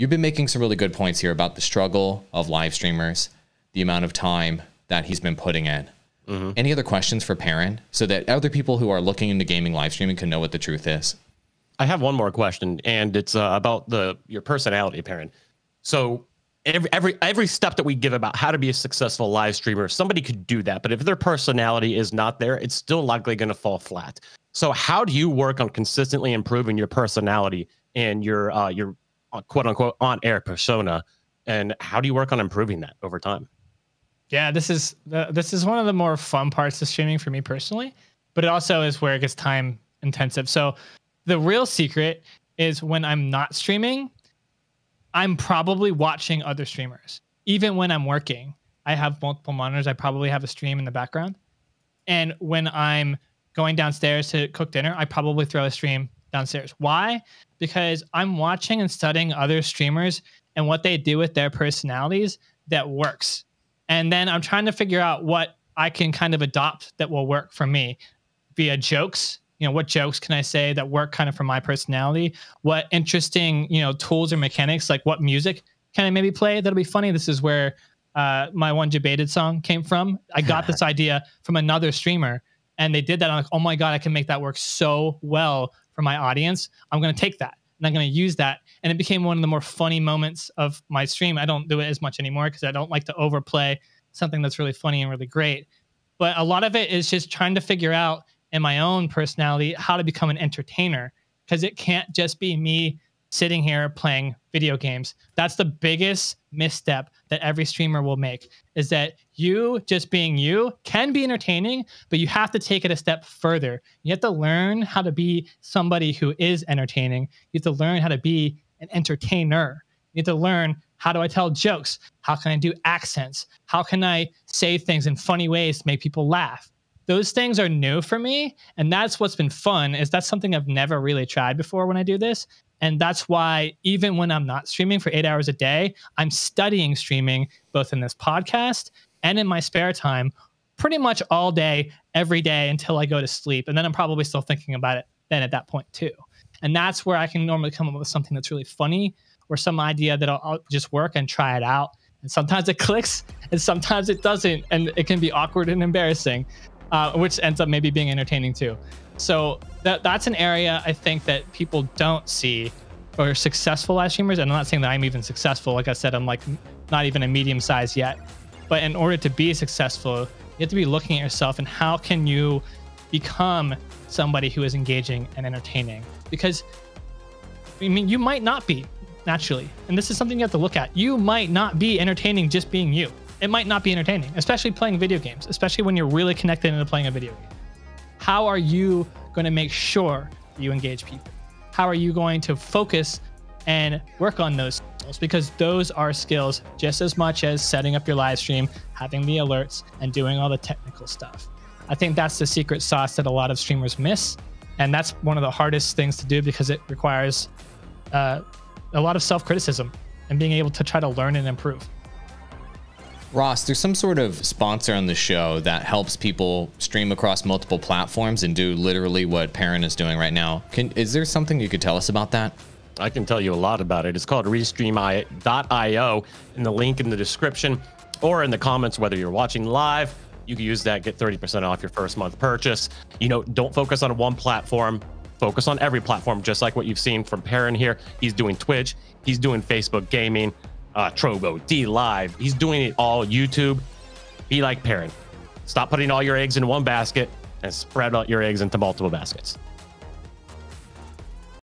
You've been making some really good points here about the struggle of live streamers, the amount of time that he's been putting in. Any other questions for Perrin so that other people who are looking into gaming live streaming can know what the truth is? I have one more question, and it's about your personality, Perrin. So every step that we give about how to be a successful live streamer, somebody could do that, but if their personality is not there, it's still likely going to fall flat. So how do you work on consistently improving your personality and your quote unquote on air persona, and how do you work on improving that over time? Yeah, this is one of the more fun parts of streaming for me personally, but it also is where it gets time intensive. So the real secret is when I'm not streaming, I'm probably watching other streamers. Even when I'm working, I have multiple monitors. I probably have a stream in the background. And when I'm going downstairs to cook dinner, I probably throw a stream downstairs. Why? Because I'm watching and studying other streamers and what they do with their personalities that works. And then I'm trying to figure out what I can kind of adopt that will work for me via jokes. What jokes can I say that work kind of for my personality? What interesting, tools or mechanics, like what music can I maybe play that'll be funny? This is where my one Debated song came from. I got this idea from another streamer and they did that. I'm like, oh my God, I can make that work so well for my audience. I'm going to take that and I'm going to use that. And it became one of the more funny moments of my stream. I don't do it as much anymore because I don't like to overplay something that's really funny and really great. But a lot of it is just trying to figure out in my own personality how to become an entertainer, because it can't just be me sitting here playing video games. That's the biggest misstep that every streamer will make, is that you just being you can be entertaining, but you have to take it a step further. You have to learn how to be somebody who is entertaining. You have to learn how to be an entertainer. You have to learn, how do I tell jokes? How can I do accents? How can I say things in funny ways to make people laugh? Those things are new for me. And that's what's been fun, is that's something I've never really tried before when I do this. And that's why even when I'm not streaming for 8 hours a day, I'm studying streaming both in this podcast and in my spare time pretty much all day, every day until I go to sleep. And then I'm probably still thinking about it then at that point too. And that's where I can normally come up with something that's really funny or some idea that I'll just work and try it out. And sometimes it clicks and sometimes it doesn't. And it can be awkward and embarrassing, which ends up maybe being entertaining too. So that's an area I think that people don't see for successful live streamers. And I'm not saying that I'm even successful. Like I said, I'm like not even a medium size yet. But in order to be successful, you have to be looking at yourself and how can you become somebody who is engaging and entertaining? Because I mean, you might not be naturally. And this is something you have to look at. You might not be entertaining just being you. It might not be entertaining, especially playing video games, especially when you're really connected into playing a video game. How are you going to make sure you engage people? How are you going to focus and work on those skills? Because those are skills just as much as setting up your live stream, having the alerts, and doing all the technical stuff. I think that's the secret sauce that a lot of streamers miss. And that's one of the hardest things to do because it requires a lot of self-criticism and being able to try to learn and improve. Ross, there's some sort of sponsor on the show that helps people stream across multiple platforms and do literally what Perrin is doing right now. Is there something you could tell us about that? I can tell you a lot about it. It's called Restream.io, in the link in the description or in the comments, whether you're watching live. You can use that, get 30% off your first month purchase. Don't focus on one platform. Focus on every platform, just like what you've seen from Perrin here. He's doing Twitch. He's doing Facebook Gaming, Trovo, DLive. He's doing it all. YouTube. Be like Perrin. Stop putting all your eggs in one basket and spread out your eggs into multiple baskets.